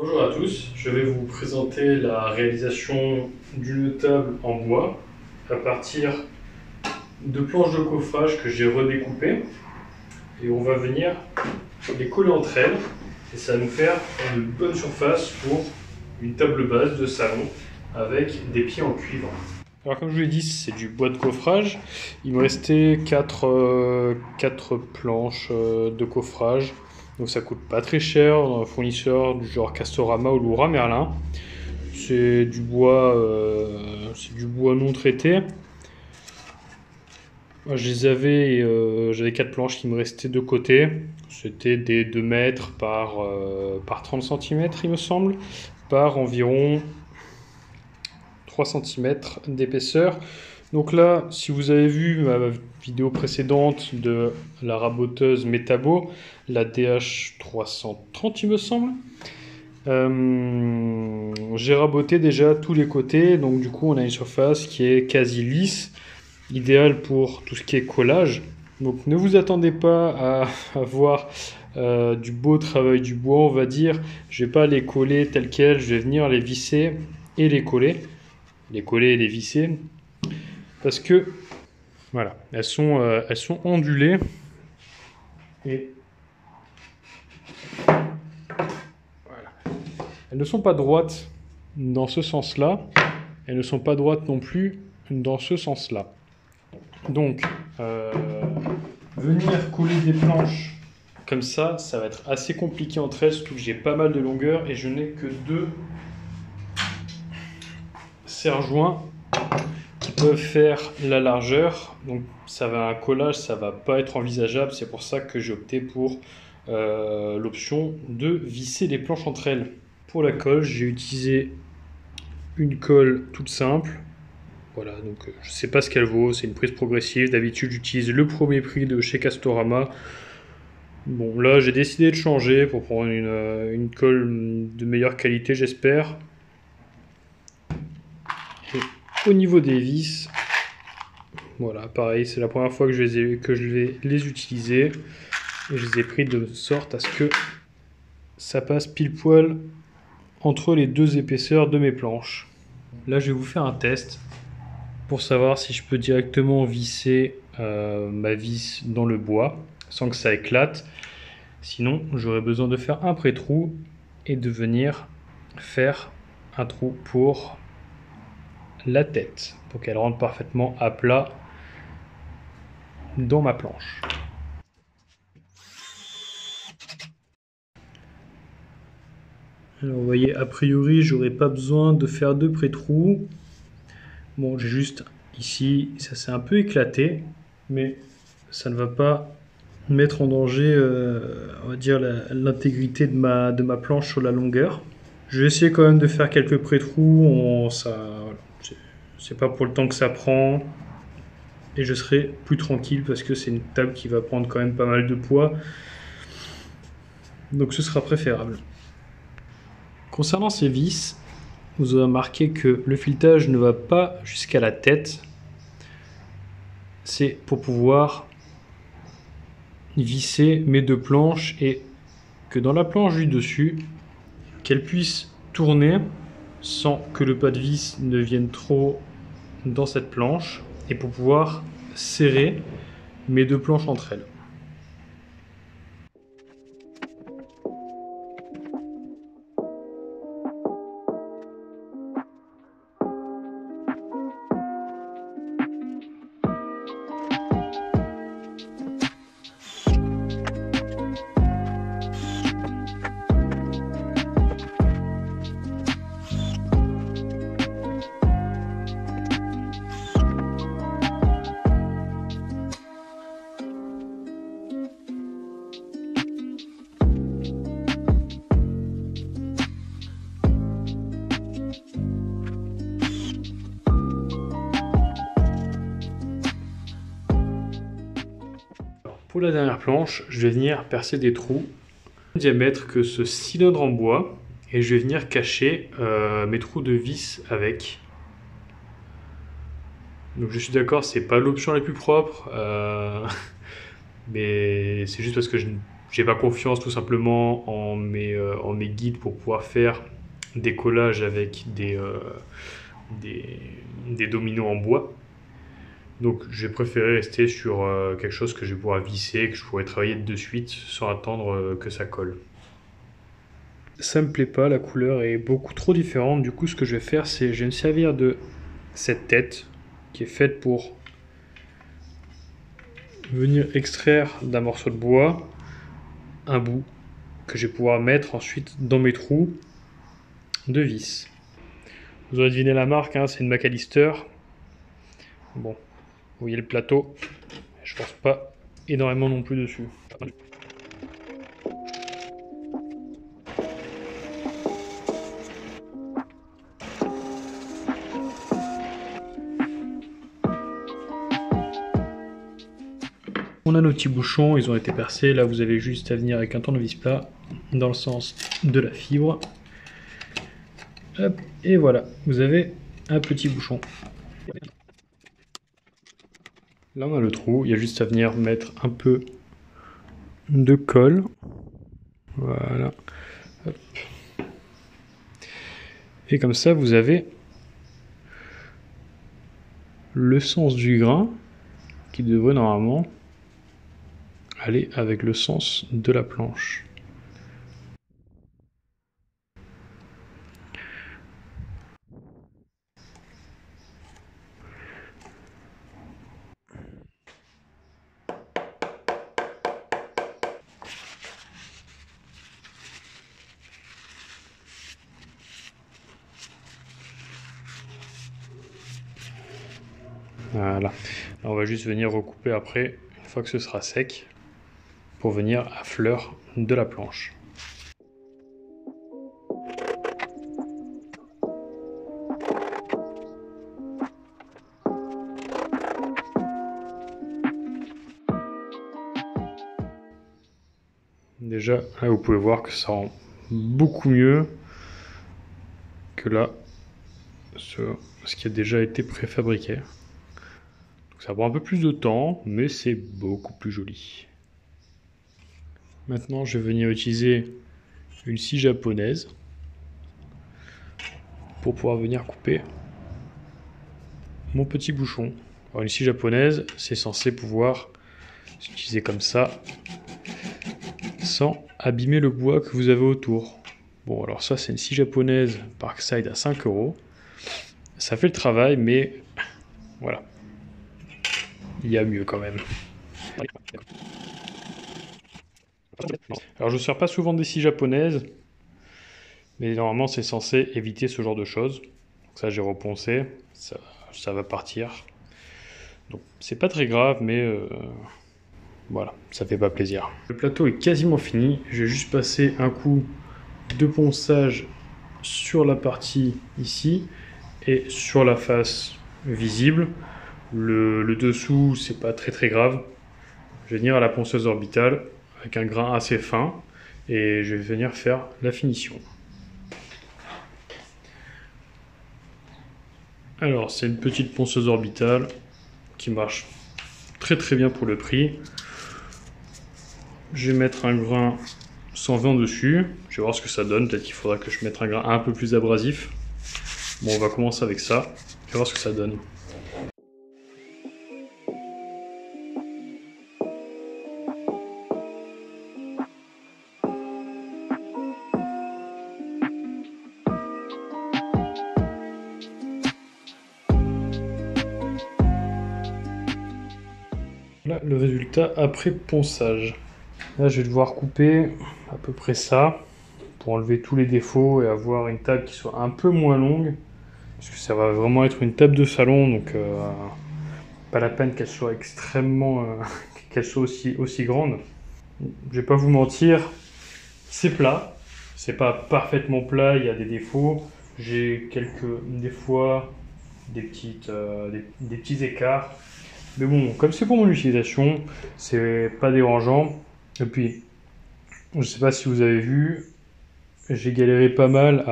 Bonjour à tous, je vais vous présenter la réalisation d'une table en bois à partir de planches de coffrage que j'ai redécoupées et on va venir les coller entre elles et ça va nous faire une bonne surface pour une table basse de salon avec des pieds en cuivre. Alors comme je vous l'ai dit, c'est du bois de coffrage. Il me restait 4 planches de coffrage. Donc ça coûte pas très cher dans un fournisseur du genre Castorama ou Leroy Merlin. C'est du bois non traité. J'avais 4 planches qui me restaient de côté. C'était des 2 mètres par 30 cm il me semble, par environ 3 cm d'épaisseur. Donc là, si vous avez vu ma vidéo précédente de la raboteuse Metabo, la DH330 il me semble, j'ai raboté déjà tous les côtés, donc du coup on a une surface qui est quasi lisse, idéale pour tout ce qui est collage. Donc ne vous attendez pas à voir du beau travail du bois, on va dire. Je vais pas les coller telles quelles, je vais venir les visser et les coller et les visser, parce que voilà, elles sont ondulées et voilà. Elles ne sont pas droites dans ce sens-là, elles ne sont pas droites non plus dans ce sens-là. Donc, venir coller des planches comme ça va être assez compliqué entre elles, surtout que j'ai pas mal de longueur et je n'ai que 2 serre-joints qui peuvent faire la largeur. Donc un collage, ça va pas être envisageable. C'est pour ça que j'ai opté pour l'option de visser les planches entre elles. Pour la colle, j'ai utilisé une colle toute simple. Voilà, donc je sais pas ce qu'elle vaut, c'est une prise progressive. D'habitude, j'utilise le premier prix de chez Castorama. Bon, là, j'ai décidé de changer pour prendre une colle de meilleure qualité, j'espère. Au niveau des vis, voilà, pareil, c'est la première fois que je vais les utiliser. Et je les ai pris de sorte à ce que ça passe pile poil entre les 2 épaisseurs de mes planches. Là, je vais vous faire un test pour savoir si je peux directement visser ma vis dans le bois sans que ça éclate. Sinon, j'aurais besoin de faire un pré-trou et de venir faire un trou pour la tête pour qu'elle rentre parfaitement à plat dans ma planche. Alors vous voyez, a priori, j'aurais pas besoin de faire de pré-trou. Bon, j'ai juste ici, ça s'est un peu éclaté, mais ça ne va pas mettre en danger, on va dire, l'intégrité de ma planche sur la longueur. Je vais essayer quand même de faire quelques pré-trous, voilà. C'est pas pour le temps que ça prend, et je serai plus tranquille parce que c'est une table qui va prendre quand même pas mal de poids, donc ce sera préférable. Concernant ces vis, vous avez remarqué que le filetage ne va pas jusqu'à la tête. C'est pour pouvoir visser mes 2 planches et que dans la planche du dessus, qu'elle puisse tourner sans que le pas de vis ne vienne trop dans cette planche et pour pouvoir serrer mes 2 planches entre elles. Pour la dernière planche, je vais venir percer des trous de diamètre que ce cylindre en bois et je vais venir cacher mes trous de vis avec. Donc je suis d'accord, c'est pas l'option la plus propre, mais c'est juste parce que j'ai pas confiance tout simplement en mes guides pour pouvoir faire des collages avec des dominos en bois. Donc j'ai préféré rester sur quelque chose que je vais pouvoir visser, que je pourrais travailler de suite sans attendre que ça colle. Ça me plaît pas, la couleur est beaucoup trop différente. Du coup, ce que je vais faire, c'est je vais me servir de cette tête qui est faite pour venir extraire d'un morceau de bois un bout que je vais pouvoir mettre ensuite dans mes trous de vis. Vous aurez deviné la marque, hein, c'est une McAllister. Bon, vous voyez le plateau, je pense pas énormément non plus dessus. On a nos petits bouchons, ils ont été percés. Là, vous avez juste à venir avec un tournevis plat dans le sens de la fibre. Hop, et voilà, vous avez un petit bouchon. Là, on a le trou. Il y a juste à venir mettre un peu de colle. Voilà. Hop. Et comme ça, vous avez le sens du grain qui devrait normalement aller avec le sens de la planche. Voilà. Là, on va juste venir recouper après, une fois que ce sera sec, pour venir à fleur de la planche. Déjà, là, vous pouvez voir que ça rend beaucoup mieux que là, ce qui a déjà été préfabriqué. Donc ça prend un peu plus de temps, mais c'est beaucoup plus joli. Maintenant, je vais venir utiliser une scie japonaise pour pouvoir venir couper mon petit bouchon. Alors une scie japonaise, c'est censé pouvoir s'utiliser comme ça, sans abîmer le bois que vous avez autour. Bon, alors ça, c'est une scie japonaise Parkside à 5 €. Ça fait le travail, mais voilà. Il y a mieux quand même. Alors je ne sers pas souvent des scies japonaises, mais normalement c'est censé éviter ce genre de choses. Donc ça j'ai reponcé, ça va partir. Donc c'est pas très grave, mais voilà, ça fait pas plaisir. Le plateau est quasiment fini, je vais juste passer un coup de ponçage sur la partie ici et sur la face visible. Le dessous c'est pas très grave. Je vais venir à la ponceuse orbitale avec un grain assez fin et je vais venir faire la finition. Alors c'est une petite ponceuse orbitale qui marche très bien pour le prix. Je vais mettre un grain 120 dessus, je vais voir ce que ça donne, peut-être qu'il faudra que je mette un grain un peu plus abrasif. Bon, on va commencer avec ça, je vais voir ce que ça donne. Là, le résultat après ponçage. Là, je vais devoir couper à peu près ça pour enlever tous les défauts et avoir une table qui soit un peu moins longue. Parce que ça va vraiment être une table de salon, donc pas la peine qu'elle soit extrêmement... qu'elle soit aussi grande. Je vais pas vous mentir, c'est plat. C'est pas parfaitement plat, il y a des défauts. J'ai des fois, des petits écarts. Mais bon, comme c'est pour mon utilisation, c'est pas dérangeant. Et puis, je sais pas si vous avez vu, j'ai galéré pas mal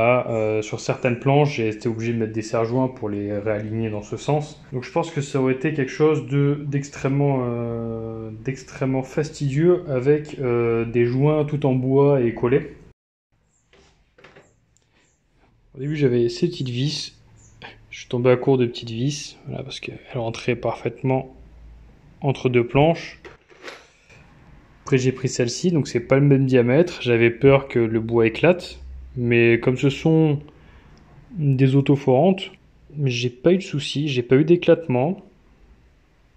sur certaines planches, j'ai été obligé de mettre des serre-joints pour les réaligner dans ce sens. Donc je pense que ça aurait été quelque chose d'extrêmement fastidieux avec des joints tout en bois et collés. Au début j'avais ces petites vis, je suis tombé à court de petites vis, voilà, parce qu'elles rentraient parfaitement entre deux planches. Après j'ai pris celle-ci, donc c'est pas le même diamètre, j'avais peur que le bois éclate, mais comme ce sont des autoforantes, j'ai pas eu de soucis, j'ai pas eu d'éclatement,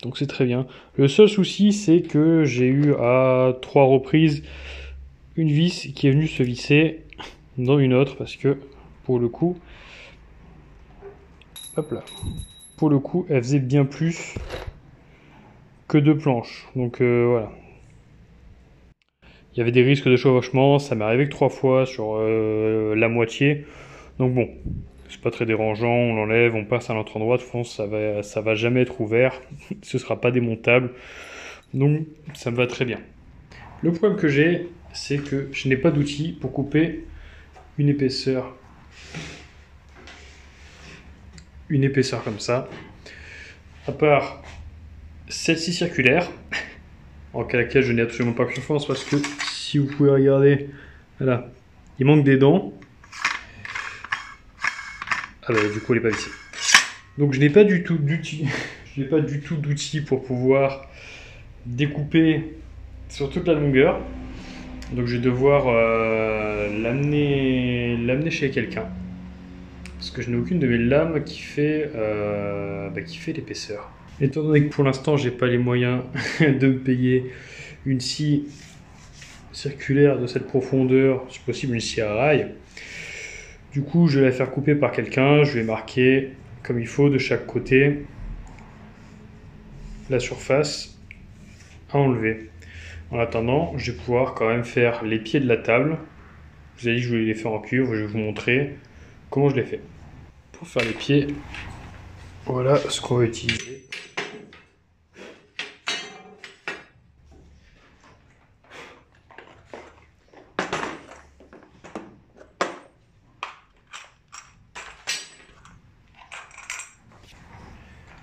donc c'est très bien. Le seul souci c'est que j'ai eu à 3 reprises une vis qui est venue se visser dans une autre, parce que pour le coup, hop là, pour le coup elle faisait bien plus que 2 planches, donc voilà. Il y avait des risques de chevauchement, ça m'est arrivé que 3 fois sur la moitié. Donc bon, c'est pas très dérangeant, on l'enlève, on passe à l'autre endroit. De toute façon, ça va jamais être ouvert, ce sera pas démontable. Donc ça me va très bien. Le problème que j'ai, c'est que je n'ai pas d'outil pour couper une épaisseur comme ça. À part celle-ci circulaire, en laquelle je n'ai absolument pas confiance parce que si vous pouvez regarder, voilà, il manque des dents. Ah bah du coup elle est pas vissée. Donc je n'ai pas du tout d'outil pour pouvoir découper sur toute la longueur. Donc je vais devoir l'amener chez quelqu'un. Parce que je n'ai aucune de mes lames qui fait l'épaisseur. Étant donné que pour l'instant j'ai pas les moyens de me payer une scie circulaire de cette profondeur, si possible une scie à rail. Du coup, je vais la faire couper par quelqu'un, je vais marquer comme il faut de chaque côté la surface à enlever. En attendant, je vais pouvoir quand même faire les pieds de la table. Je vous ai dit que je voulais les faire en cuivre, je vais vous montrer comment je les fais. Pour faire les pieds, voilà ce qu'on va utiliser.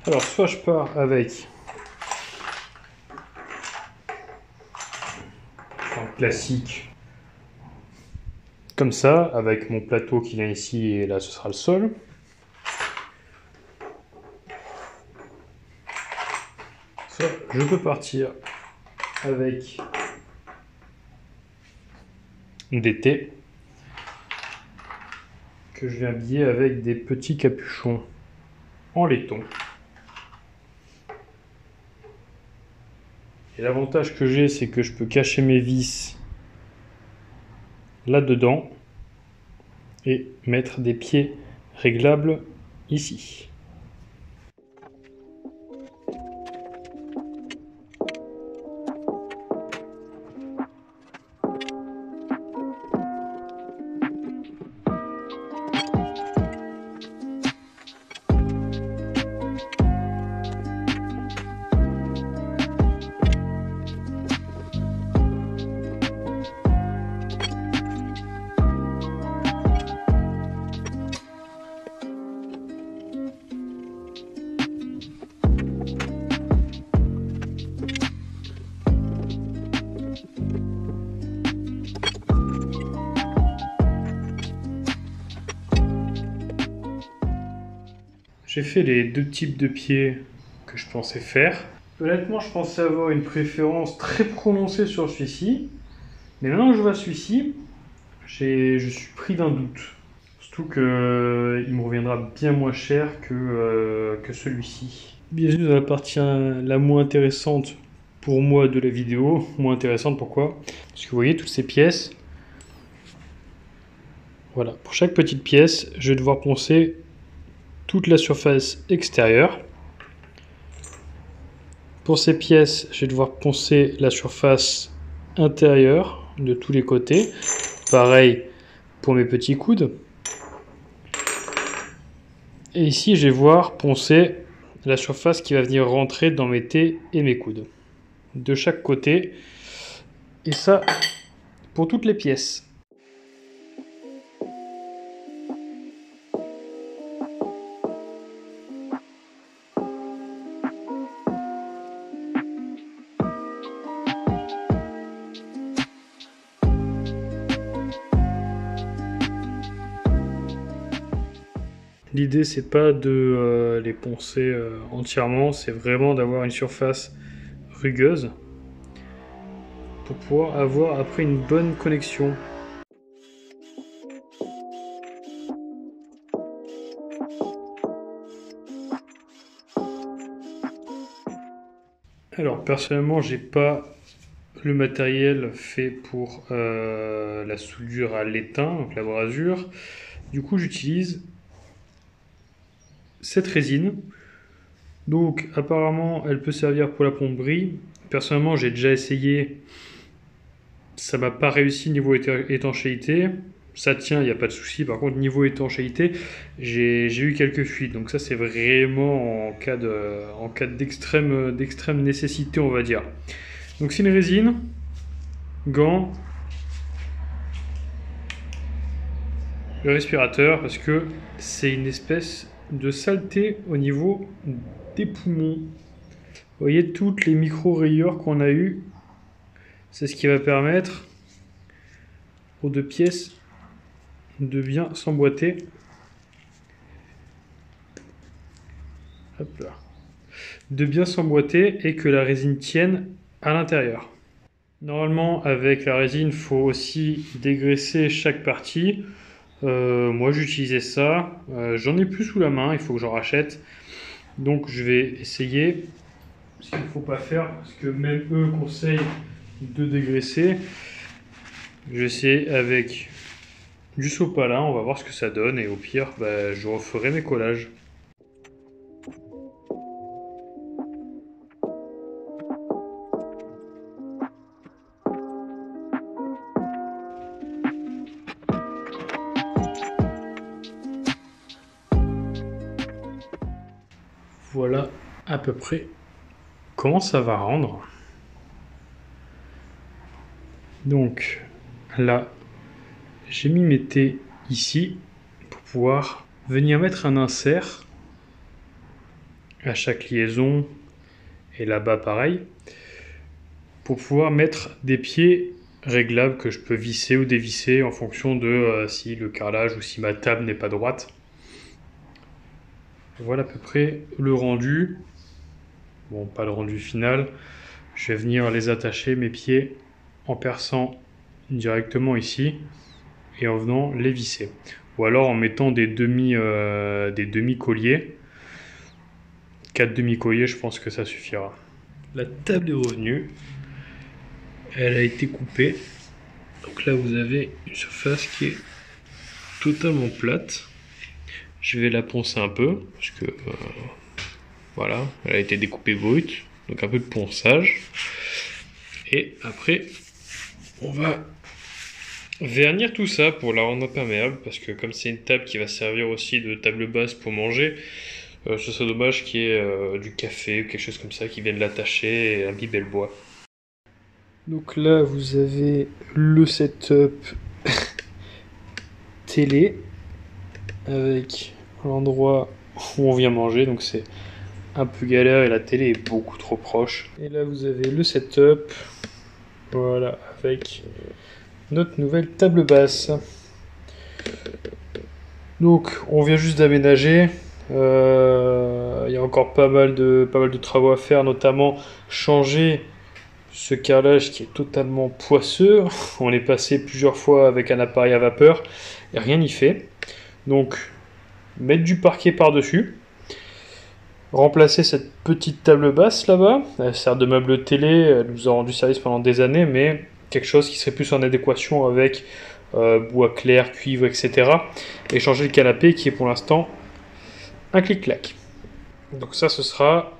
Alors, soit je pars avec un classique comme ça, avec mon plateau qui vient ici et là ce sera le sol. Soit je peux partir avec des T que je vais habiller avec des petits capuchons en laiton. Et l'avantage que j'ai, c'est que je peux cacher mes vis là-dedans et mettre des pieds réglables ici. J'ai fait les deux types de pieds que je pensais faire. Honnêtement, je pensais avoir une préférence très prononcée sur celui-ci. Mais maintenant que je vois celui-ci, je suis pris d'un doute. Surtout qu'il me reviendra bien moins cher que celui-ci. Bienvenue dans la partie la moins intéressante pour moi de la vidéo. Moins intéressante pourquoi? Parce que vous voyez toutes ces pièces. Voilà, pour chaque petite pièce, je vais devoir poncer toute la surface extérieure. Pour ces pièces, je vais devoir poncer la surface intérieure de tous les côtés. Pareil pour mes petits coudes. Et ici, je vais devoir poncer la surface qui va venir rentrer dans mes T et mes coudes. De chaque côté. Et ça, pour toutes les pièces. l'idée c'est pas de les poncer entièrement, c'est vraiment d'avoir une surface rugueuse pour pouvoir avoir après une bonne connexion. Alors personnellement j'ai pas le matériel fait pour la soudure à l'étain, donc la brasure. Du coup j'utilise cette résine. Donc apparemment elle peut servir pour la plomberie. Personnellement j'ai déjà essayé, ça m'a pas réussi niveau étanchéité. Ça tient, il n'y a pas de souci. Par contre, niveau étanchéité, j'ai eu quelques fuites. Donc ça, c'est vraiment en cas d'extrême nécessité, on va dire. Donc c'est une résine, gants, le respirateur, parce que c'est une espèce de saleté au niveau des poumons. Vous voyez toutes les micro-rayures qu'on a eues. C'est ce qui va permettre aux deux pièces de bien s'emboîter. Hop là. De bien s'emboîter et que la résine tienne à l'intérieur. Normalement, avec la résine, il faut aussi dégraisser chaque partie. Moi, j'utilisais ça. J'en ai plus sous la main, il faut que j'en rachète. Donc, je vais essayer ce qu'il ne faut pas faire, parce que même eux conseillent de dégraisser. Je vais essayer avec du sopalin, on va voir ce que ça donne, et au pire, je referai mes collages. Voilà à peu près comment ça va rendre. Donc là, j'ai mis mes T ici pour pouvoir venir mettre un insert à chaque liaison, et là-bas pareil, pour pouvoir mettre des pieds réglables que je peux visser ou dévisser en fonction de si le carrelage ou si ma table n'est pas droite. Voilà à peu près le rendu. Bon, pas le rendu final. Je vais venir les attacher, mes pieds, en perçant directement ici et en venant les visser. Ou alors en mettant des demi-colliers. 4 demi-colliers, je pense que ça suffira. La table est revenue. Elle a été coupée. Donc là, vous avez une surface qui est totalement plate. Je vais la poncer un peu, parce que voilà, elle a été découpée brute. Donc un peu de ponçage. Et après, on va vernir tout ça pour la rendre imperméable, parce que comme c'est une table qui va servir aussi de table basse pour manger, ce serait dommage qu'il y ait du café ou quelque chose comme ça qui vienne l'attacher et imbiber le bois. Donc là, vous avez le setup télé avec l'endroit où on vient manger, donc c'est un peu galère et la télé est beaucoup trop proche. Et là, vous avez le setup, voilà, avec notre nouvelle table basse. Donc, on vient juste d'aménager. Il y a encore pas mal de travaux à faire, notamment changer ce carrelage qui est totalement poisseux. On est passé plusieurs fois avec un appareil à vapeur et rien n'y fait. Donc, mettre du parquet par-dessus. Remplacer cette petite table basse là-bas. Elle sert de meuble télé, elle nous a rendu service pendant des années, mais quelque chose qui serait plus en adéquation avec bois clair, cuivre, etc. Et changer le canapé qui est pour l'instant un clic-clac. Donc ça, ce sera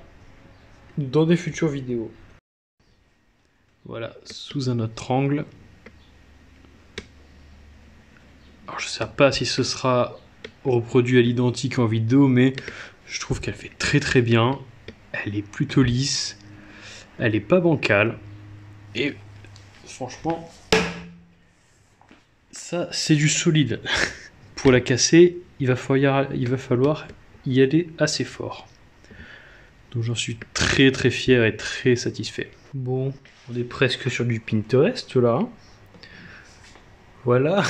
dans des futures vidéos. Voilà, sous un autre angle. Alors je ne sais pas si ce sera reproduit à l'identique en vidéo, mais je trouve qu'elle fait très très bien. Elle est plutôt lisse. Elle est pas bancale. Et franchement, ça c'est du solide. Pour la casser, il va falloir y aller assez fort. Donc j'en suis très très fier et très satisfait. Bon, on est presque sur du Pinterest là. Voilà.